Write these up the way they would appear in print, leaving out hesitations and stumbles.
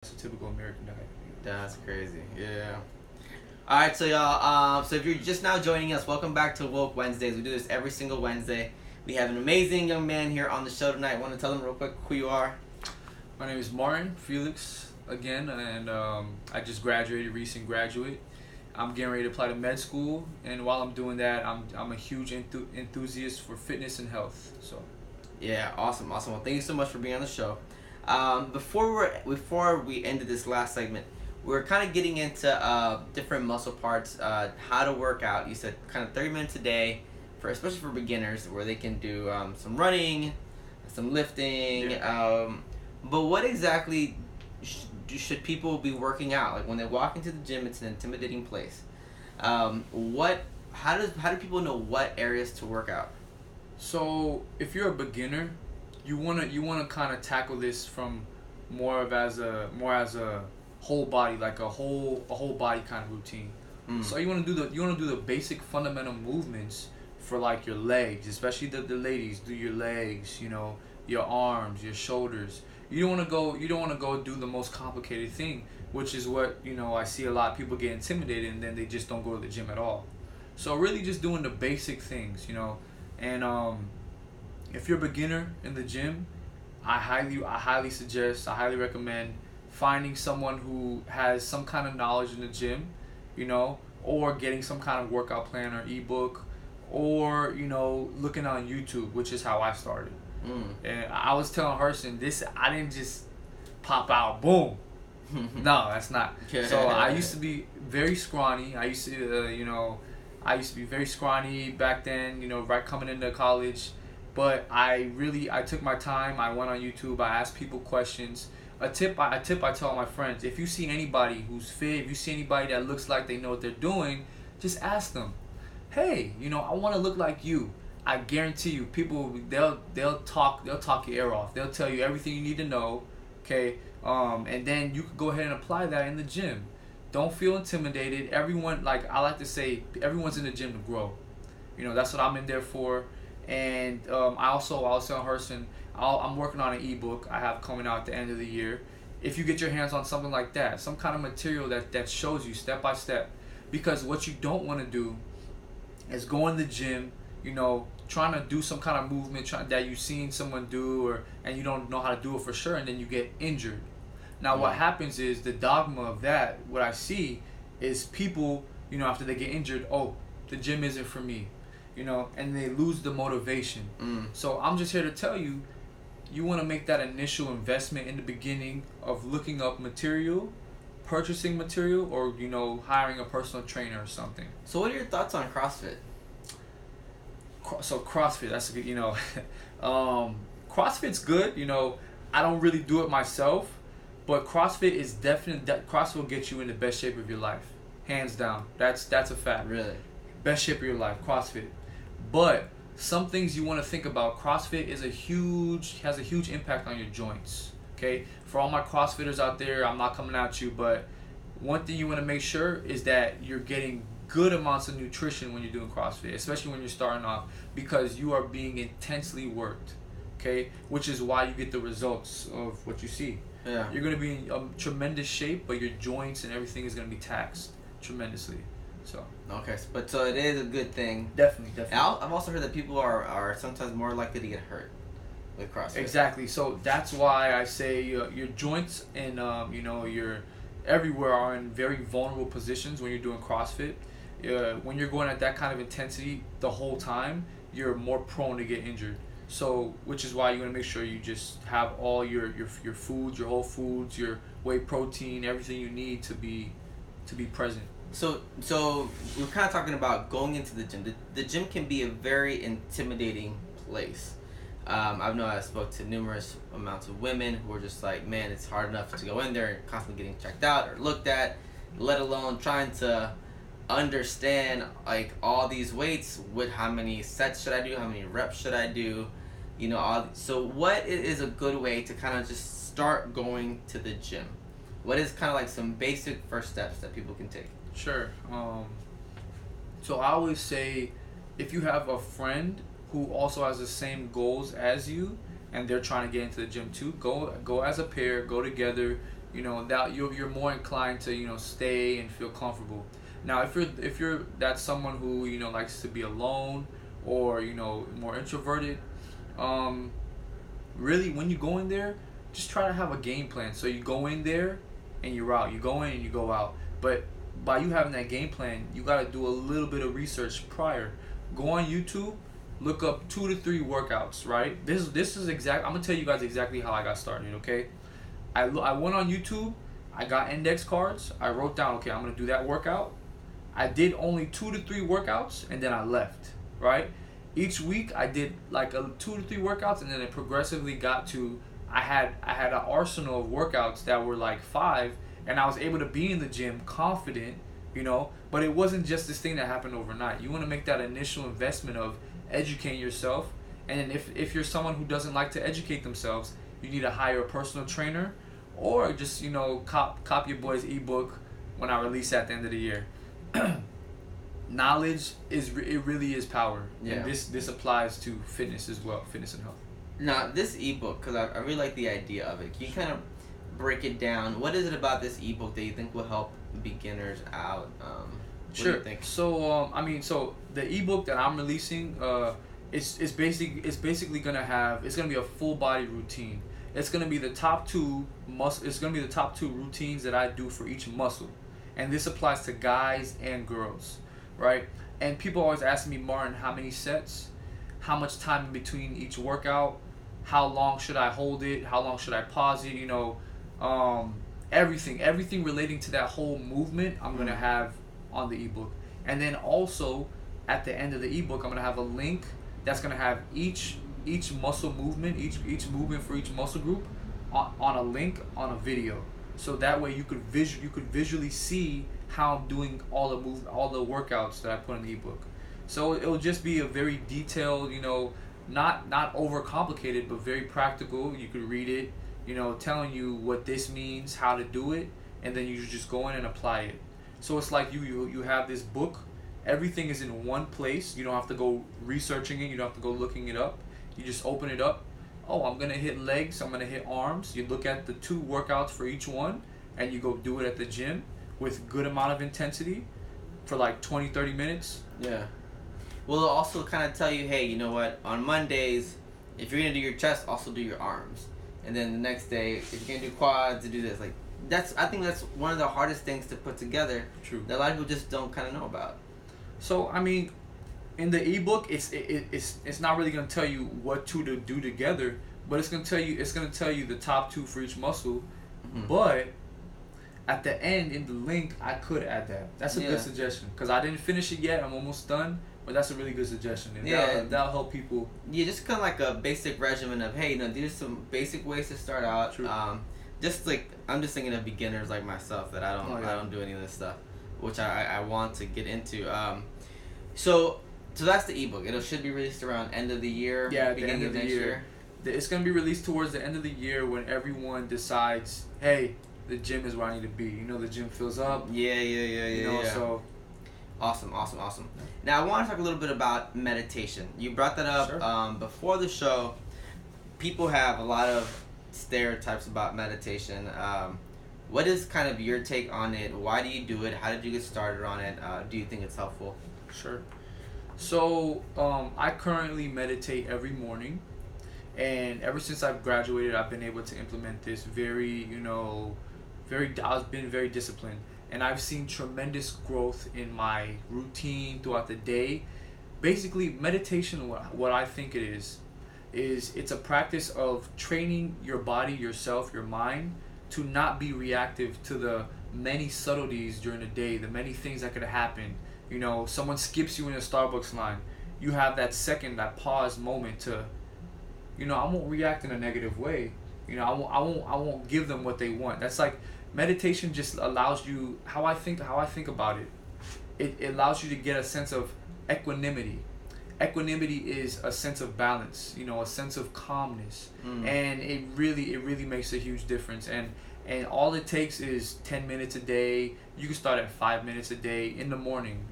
It's a typical American diet. That's crazy. Yeah. All right, so y'all. So if you're just now joining us, welcome back to Woke Wednesdays. We do this every single Wednesday. We have an amazing young man here on the show tonight. Want to tell them real quick who you are? My name is Martin Felix again, and I just graduated, recent graduate. I'm getting ready to apply to med school, and while I'm doing that, I'm a huge enthusiast for fitness and health. So. Yeah, awesome. Well, thank you so much for being on the show. Before we ended this last segment, we were kind of getting into different muscle parts, how to work out. You said kind of 30 minutes a day, especially for beginners, where they can do some running, some lifting. Yeah. But what exactly should people be working out? Like when they walk into the gym, it's an intimidating place. How do people know what areas to work out? So if you're a beginner, you wanna kind of tackle this from more as a whole body, like a whole body kind of routine. So you wanna do the basic fundamental movements for like your legs, especially the ladies. Do your legs, your arms, your shoulders. You don't wanna go do the most complicated thing, which is what I see a lot of people get intimidated and then they just don't go to the gym at all. So really just doing the basic things, and if you're a beginner in the gym, I highly suggest, I highly recommend finding someone who has some kind of knowledge in the gym, or getting some kind of workout plan or ebook, or looking on YouTube, which is how I started. And I was telling Hurston, I didn't just pop out, boom. No, that's not. So I used to be very scrawny. I used to be very scrawny back then, right coming into college. But I took my time. I went on YouTube. I asked people questions. A tip I tell my friends: if you see anybody who's fit, if you see anybody that looks like they know what they're doing, just ask them, "Hey, I want to look like you." I guarantee you, people they'll talk your ear off. They'll tell you everything you need to know. Okay, and then you could go ahead and apply that in the gym. Don't feel intimidated. Everyone, like I like to say, everyone's in the gym to grow. That's what I'm in there for. And I was telling Hurston, I'm working on an ebook I have coming out at the end of the year. If you get your hands on something like that, some kind of material that shows you step by step, because what you don't want to do is go in the gym, trying to do some kind of movement that you've seen someone do, and you don't know how to do it for sure, and then you get injured. Now what happens is the dogma of that, what I see is people, after they get injured, oh, the gym isn't for me, and they lose the motivation. So I'm just here to tell you, you want to make that initial investment in the beginning of looking up material, purchasing material, or hiring a personal trainer or something. So what are your thoughts on CrossFit? So CrossFit, that's a good, CrossFit's good. I don't really do it myself, but CrossFit is CrossFit will get you in the best shape of your life, hands down. That's a fact. Really, best shape of your life, CrossFit. But some things you want to think about. CrossFit has a huge impact on your joints. Okay, for all my CrossFitters out there, I'm not coming at you, but one thing you want to make sure is that you're getting good amounts of nutrition when you're doing CrossFit, especially when you're starting off, because you are being intensely worked. Okay, which is why you get the results of what you see. Yeah, you're going to be in tremendous shape, but your joints and everything is going to be taxed tremendously. So so it is a good thing. Definitely. I've also heard that people are sometimes more likely to get hurt with CrossFit. Exactly. So that's why I say your joints and your everywhere are in very vulnerable positions when you're doing CrossFit. When you're going at that kind of intensity the whole time, you're more prone to get injured. So, which is why you want to make sure you just have all your foods, your whole foods, your whey protein, everything you need to be present. So we're kind of talking about going into the gym. The gym can be a very intimidating place. I spoke to numerous amounts of women who are just like, man, it's hard enough to go in there and constantly getting checked out or looked at, let alone trying to understand like all these weights. With how many sets should I do? How many reps should I do? So what is a good way to kind of just start going to the gym? What is kind of like some basic first steps that people can take? Sure. So I always say, if you have a friend who also has the same goals as you, and they're trying to get into the gym too, go as a pair, go together, that you're more inclined to stay and feel comfortable. Now, if you're that's someone who likes to be alone, or more introverted, um, really, when you go in there, just try to have a game plan. So you go in there and you're out. You go in and you go out. But by you having that game plan, you got to do a little bit of research prior. Go on YouTube, look up 2 to 3 workouts. Right. This is exact. I'm gonna tell you guys exactly how I got started. Okay. I went on YouTube. I got index cards. I wrote down, okay, I'm gonna do that workout. I did only 2 to 3 workouts, and then I left. Right. Each week I did like 2 to 3 workouts, and then it progressively got to I had an arsenal of workouts that were like 5, and I was able to be in the gym confident, But it wasn't just this thing that happened overnight. You want to make that initial investment of educating yourself, and then if you're someone who doesn't like to educate themselves, you need to hire a personal trainer, or just cop your boy's ebook when I release at the end of the year. Knowledge it really is power. Yeah. And this applies to fitness as well, fitness and health. Now, this ebook, because I really like the idea of it. Can you kind of break it down? What is it about this ebook that you think will help beginners out? What Sure. do you think? So the ebook that I'm releasing, it's basically gonna be a full body routine. It's gonna be the top two routines that I do for each muscle, and this applies to guys and girls, right? And people always ask me, Martin, how many sets, how much time in between each workout, how long should I hold it, how long should I pause it, everything relating to that whole movement I'm gonna have on the ebook. And then also at the end of the ebook, I'm gonna have a link that's gonna have each muscle movement, each movement for each muscle group on a link on a video. So that way you could visually see how I'm doing all the workouts that I put in the ebook. So it'll just be a very detailed, not overcomplicated, but very practical. You could read it, telling you what this means, how to do it, and then you just go in and apply it. So it's like you have this book. Everything is in one place. You don't have to go researching it. You don't have to go looking it up. You just open it up. Oh, I'm going to hit legs. I'm going to hit arms. You look at the 2 workouts for each one, and you go do it at the gym with good amount of intensity for like 20-30 minutes. Yeah. Well, it'll also kind of tell you, hey, you know what? On Mondays, if you're going to do your chest, also do your arms. And then the next day, if you're going to do quads, to do this. Like, I think that's one of the hardest things to put together. True. That a lot of people just don't kind of know about. So, I mean, in the ebook, it's not really gonna tell you what 2 to do together, but it's gonna tell you the top 2 for each muscle. Mm-hmm. But at the end in the link, I could add that. That's a good suggestion, because I didn't finish it yet. I'm almost done, but that's a really good suggestion. And that'll help people. Yeah, just kind of like a basic regimen of, hey, these are some basic ways to start out. True. Just like I'm just thinking of beginners like myself that I don't do any of this stuff, which I want to get into. So that's the ebook. It should be released around end of the year. Yeah, beginning of the year. It's gonna be released towards the end of the year when everyone decides, hey, the gym is where I need to be. The gym fills up. Yeah. So awesome. Now I want to talk a little bit about meditation. You brought that up. Sure. Before the show. People have a lot of stereotypes about meditation. What is kind of your take on it? Why do you do it? How did you get started on it? Do you think it's helpful? Sure. So I currently meditate every morning, and ever since I've graduated, I've been able to implement this I've been very disciplined, and I've seen tremendous growth in my routine throughout the day. Basically, meditation, what I think it is it's a practice of training your body, yourself, your mind to not be reactive to the many subtleties during the day, the many things that could happen. Someone skips you in a Starbucks line. You have that second, that pause moment to, I won't react in a negative way. I won't give them what they want. That's like meditation just allows you, how I think about it. It allows you to get a sense of equanimity. Equanimity is a sense of balance, a sense of calmness, and it really makes a huge difference. And all it takes is 10 minutes a day. You can start at 5 minutes a day in the morning,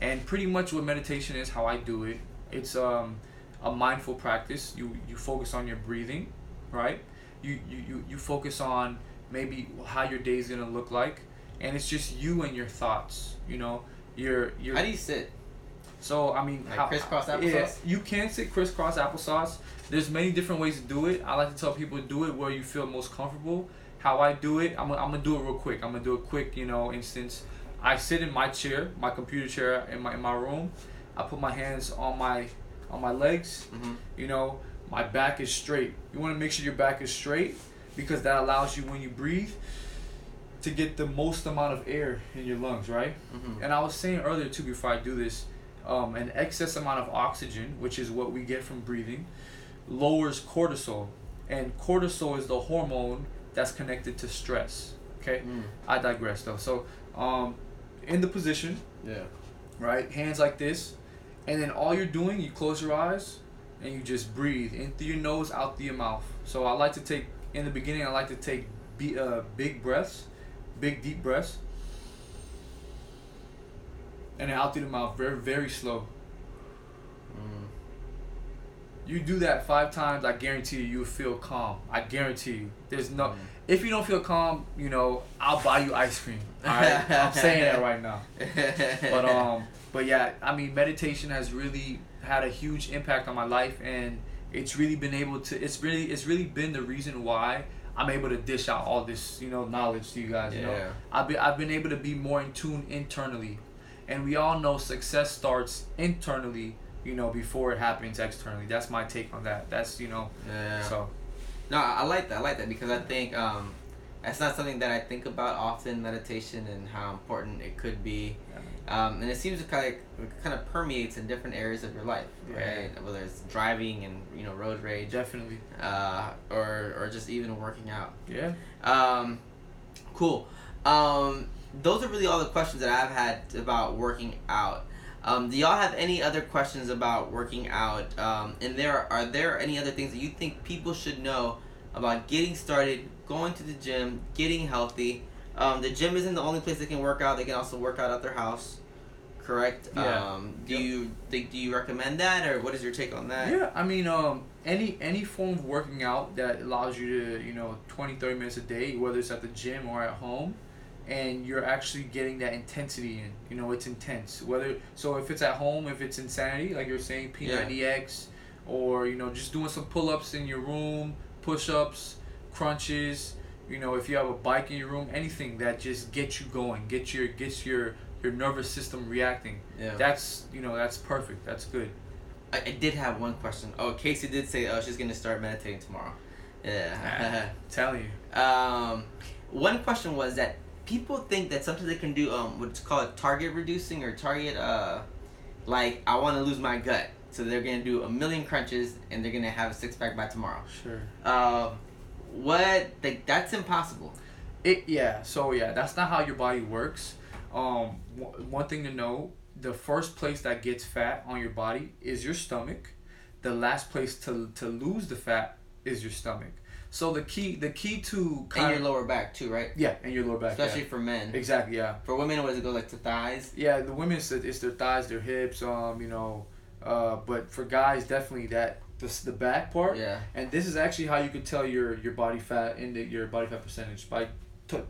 and pretty much what meditation is, how I do it. It's a mindful practice. You focus on your breathing, right? you focus on maybe how your day's gonna look like, and it's just you and your thoughts. You know, How do you sit? So I mean, like crisscross applesauce. Yeah, you can sit crisscross applesauce. There's many different ways to do it. I like to tell people to do it where you feel most comfortable. How I do it, I'm gonna do it real quick. I'm gonna do a quick, instance. I sit in my chair, my computer chair in my room. I put my hands on my legs. Mm-hmm. My back is straight. You want to make sure your back is straight because that allows you, when you breathe, to get the most amount of air in your lungs, right? Mm-hmm. And I was saying earlier too, before I do this, an excess amount of oxygen, which is what we get from breathing, lowers cortisol, and cortisol is the hormone that's connected to stress. Okay, I digress though. So, in the position, right, hands like this, and then all you're doing, you close your eyes, and you just breathe in through your nose, out through your mouth. So I like to take, in the beginning, I like to take big breaths, big deep breaths, and then out through the mouth, very, very slow. You do that 5 times, I guarantee you'll feel calm. I guarantee you. There's no, if you don't feel calm, I'll buy you ice cream. All right, I'm saying that right now. But yeah, I mean, meditation has really had a huge impact on my life, and it's really been able to. It's really been the reason why I'm able to dish out all this, knowledge to you guys. I've been able to be more in tune internally, and we all know success starts internally. Before it happens externally. That's my take on that. That's So. No, I like that. I like that because I think that's not something that I think about often. Meditation and how important it could be, and it seems to kind of permeates in different areas of your life, right? Whether it's driving and road rage, definitely, or just even working out. Yeah. Cool. Those are really all the questions that I've had about working out. Do y'all have any other questions about working out? And are there any other things that you think people should know about getting started, going to the gym, getting healthy? The gym isn't the only place they can work out. They can also work out at their house, correct? Yeah. Do you recommend that, or what is your take on that? Yeah, I mean, any form of working out that allows you to 20-30 minutes a day, whether it's at the gym or at home, and you're actually getting that intensity in. It's intense. So if it's at home, if it's insanity, like you're saying, P90X, or just doing some pull-ups in your room, push-ups, crunches. If you have a bike in your room, anything that just gets you going, gets your nervous system reacting. Yeah. That's that's perfect. That's good. I did have one question. Oh, Casey did say she's gonna start meditating tomorrow. Yeah. Telling you. One question was that people think that sometimes they can do what's called target reducing, or target like I want to lose my gut, so they're gonna do 1,000,000 crunches and they're gonna have a 6-pack by tomorrow. Sure. That's impossible. So that's not how your body works. One thing to know: the first place that gets fat on your body is your stomach. The last place to lose the fat is your stomach. So the key to and your lower back too, right? Yeah, and your lower back, especially for men. Exactly, yeah. For women, what does it go like to thighs? Yeah, the women it's their thighs, their hips, but for guys definitely the back part. Yeah. And this is actually how you could tell your body fat your body fat percentage by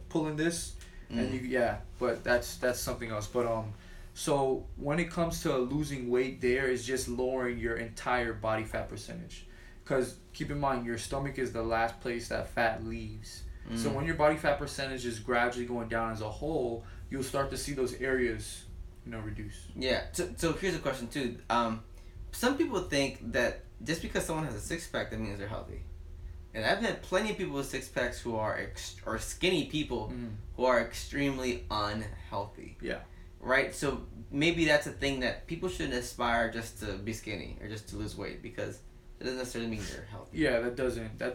pulling this, and but that's something else. But so when it comes to losing weight, there is just lowering your entire body fat percentage. Because keep in mind, your stomach is the last place that fat leaves. So when your body fat percentage is gradually going down as a whole, you'll start to see those areas, reduce. Yeah. So here's a question too. Some people think that just because someone has a 6-pack, that means they're healthy. And I've had plenty of people with 6-packs who are or skinny people who are extremely unhealthy. Yeah. Right. So maybe that's a thing that people shouldn't aspire just to be skinny or just to lose weight, because it doesn't necessarily mean you're healthy. Yeah, that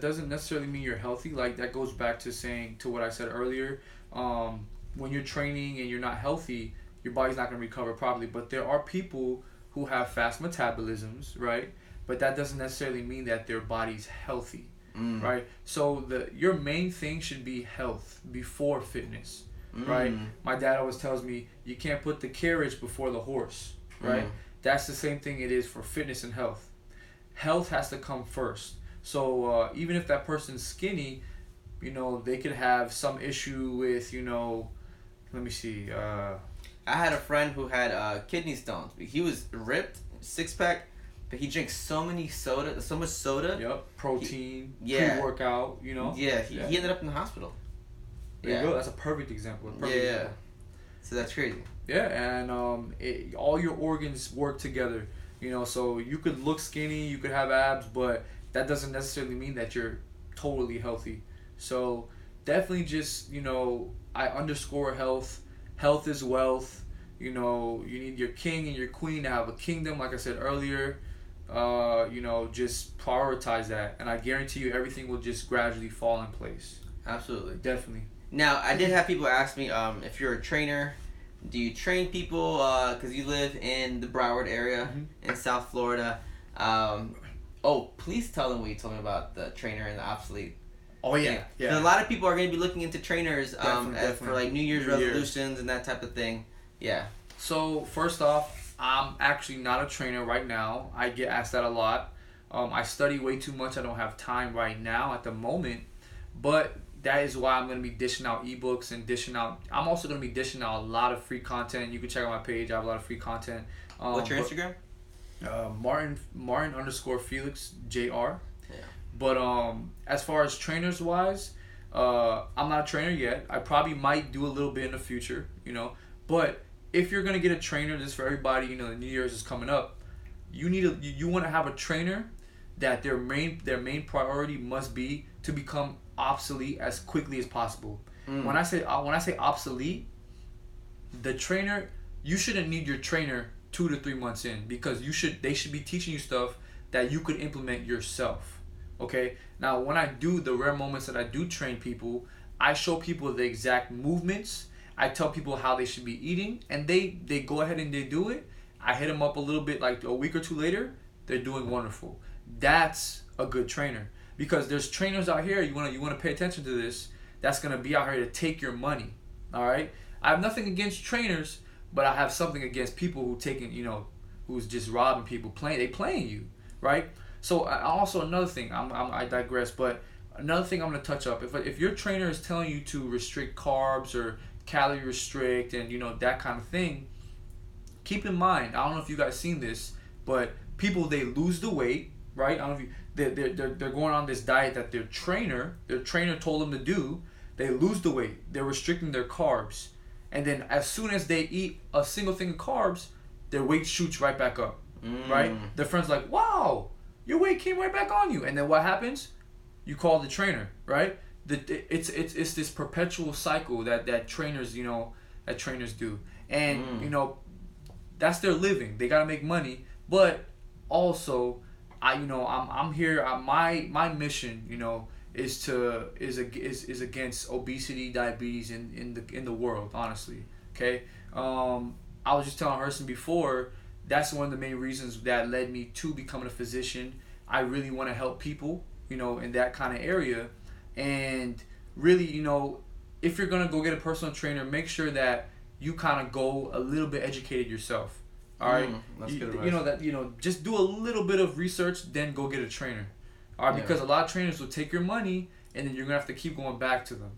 doesn't necessarily mean you're healthy. Like, that goes back to what I said earlier. When you're training and you're not healthy, your body's not going to recover properly. But there are people who have fast metabolisms, right? But that doesn't necessarily mean that their body's healthy, right? So your main thing should be health before fitness, right? My dad always tells me you can't put the carriage before the horse, right? That's the same thing it is for fitness and health. Health has to come first. So even if that person's skinny, you know, they could have some issue with, you know, let me see. I had a friend who had kidney stones. He was ripped, six pack, but he drinks so much soda. Yep. Protein. Yeah. Pre-workout. You know. Yeah. He ended up in the hospital. There you go. That's a perfect example. Example. So that's crazy. Yeah, and all your organs work together. You know, so you could look skinny, you could have abs, but that doesn't necessarily mean that you're totally healthy. So definitely just, you know, I underscore health. Health is wealth. You know, you need your king and your queen to have a kingdom, like I said earlier. You know, just prioritize that, and I guarantee you everything will just gradually fall in place. Absolutely. Definitely. Now, I did have people ask me, if you're a trainer, do you train people, because you live in the Broward area in South Florida. Please tell them what you told me about the trainer and the obsolete. Oh, yeah. A lot of people are going to be looking into trainers Definitely. for like New Year's resolutions and that type of thing. Yeah. So, first off, I'm actually not a trainer right now. I get asked that a lot. I study way too much. I don't have time right now at the moment. But that is why I'm going to be dishing out ebooks and I'm also going to be dishing out a lot of free content. You can check out my page. I have a lot of free content. What's your Instagram? Martin_Felix Jr. Yeah. But as far as trainers wise, I'm not a trainer yet. I probably might do a little bit in the future, you know. But if you're gonna get a trainer, this is for everybody. You know, the New Year's is coming up. You want to have a trainer that their main priority must be to become obsolete as quickly as possible. When I say obsolete, the trainer, you shouldn't need your trainer 2 to 3 months in, because they should be teaching you stuff that you could implement yourself. Okay? Now, when I do the rare moments that I do train people, I show people the exact movements. I tell people how they should be eating, and they go ahead and they do it. I hit them up a little bit, like a week or two later, they're doing wonderful. That's a good trainer, because there's trainers out here, you want to pay attention to this, that's going to be out here to take your money. All right? I have nothing against trainers, but I have something against people who's just robbing people, playing you, right? So also another thing, I digress, but another thing I'm gonna touch up. If your trainer is telling you to restrict carbs or calorie restrict and that kind of thing, keep in mind. I don't know if you guys seen this, but people, they lose the weight, right? I don't know if they're going on this diet that their trainer told them to do. They lose the weight. They're restricting their carbs. And then as soon as they eat a single thing of carbs, their weight shoots right back up, right? Their friend's like, wow, your weight came right back on you. And then what happens? You call the trainer, right? It's this perpetual cycle that trainers, that trainers do. And, that's their living. They got to make money. But also, I'm here, my mission, is against obesity, diabetes in the world, honestly. Okay, I was just telling Hurston before, that's one of the main reasons that led me to becoming a physician. I really want to help people, in that kind of area, and really, if you're gonna go get a personal trainer, make sure that you kind of go a little bit educated yourself. All right, that's good advice. Just do a little bit of research, then go get a trainer. All right, because a lot of trainers will take your money, and then you're gonna have to keep going back to them.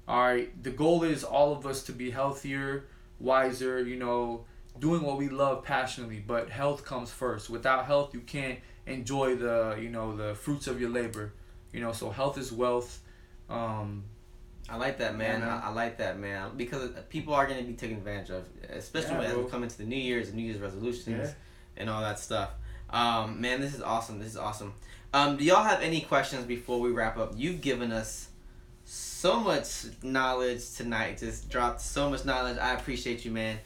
All right, the goal is all of us to be healthier, wiser, doing what we love passionately. But health comes first. Without health, you can't enjoy the fruits of your labor. So health is wealth. I like that, man. Yeah, I like that, man. Because people are going to be taken advantage of, especially as we come into the New Year's and New Year's resolutions and all that stuff. Man, this is awesome. Do y'all have any questions before we wrap up? You've given us so much knowledge tonight. Just dropped so much knowledge. I appreciate you, man.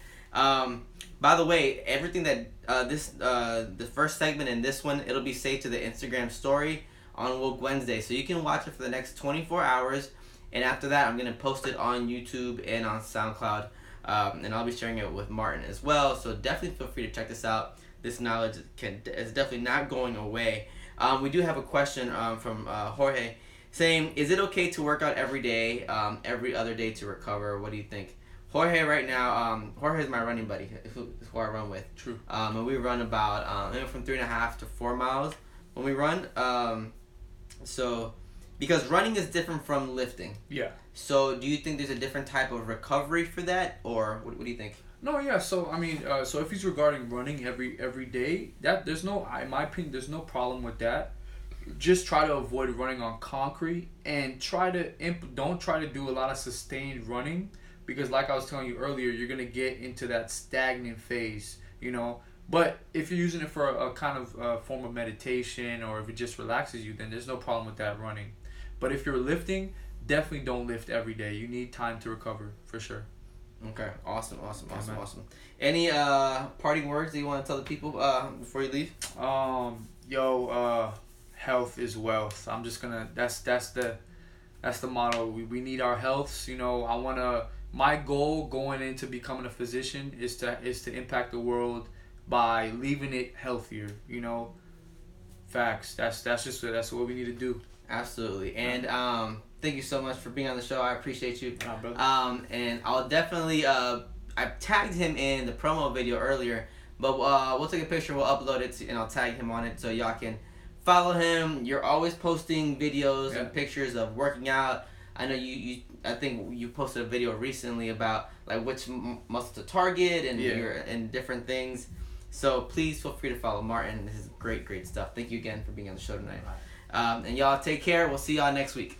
By the way, everything that the first segment and this one, it'll be saved to the Instagram story on Woke Wednesday. So you can watch it for the next 24 hours. And after that, I'm going to post it on YouTube and on SoundCloud. And I'll be sharing it with Martin as well. So definitely feel free to check this out. This knowledge is definitely not going away. We do have a question from Jorge saying, is it okay to work out every day, every other day to recover? What do you think? Jorge right now, Jorge is my running buddy, who I run with. True. And we run about from 3.5 to 4 miles when we run. So, because running is different from lifting. Yeah. So, do you think there's a different type of recovery for that, or what do you think? No, yeah. So I mean, so if he's regarding running every day, that there's no, in my opinion, there's no problem with that. Just try to avoid running on concrete and don't try to do a lot of sustained running, because like I was telling you earlier, you're gonna get into that stagnant phase, you know. But if you're using it for a kind of form of meditation, or if it just relaxes you, then there's no problem with that running. But if you're lifting, definitely don't lift every day. You need time to recover for sure. Okay, awesome. man. Any parting words that you want to tell the people before you leave? Health is wealth. I'm just gonna. That's the motto. We need our healths. You know, my goal going into becoming a physician is to impact the world by leaving it healthier. You know, facts. That's what we need to do. Absolutely. And thank you so much for being on the show. I appreciate you. Brother. And I'll definitely I tagged him in the promo video earlier, but we'll take a picture, we'll upload it, and I'll tag him on it so y'all can follow him. You're always posting videos and pictures of working out. I know I think you posted a video recently about like which muscle to target and different things. So please feel free to follow Martin. This is great stuff. Thank you again for being on the show tonight. And y'all take care. We'll see y'all next week.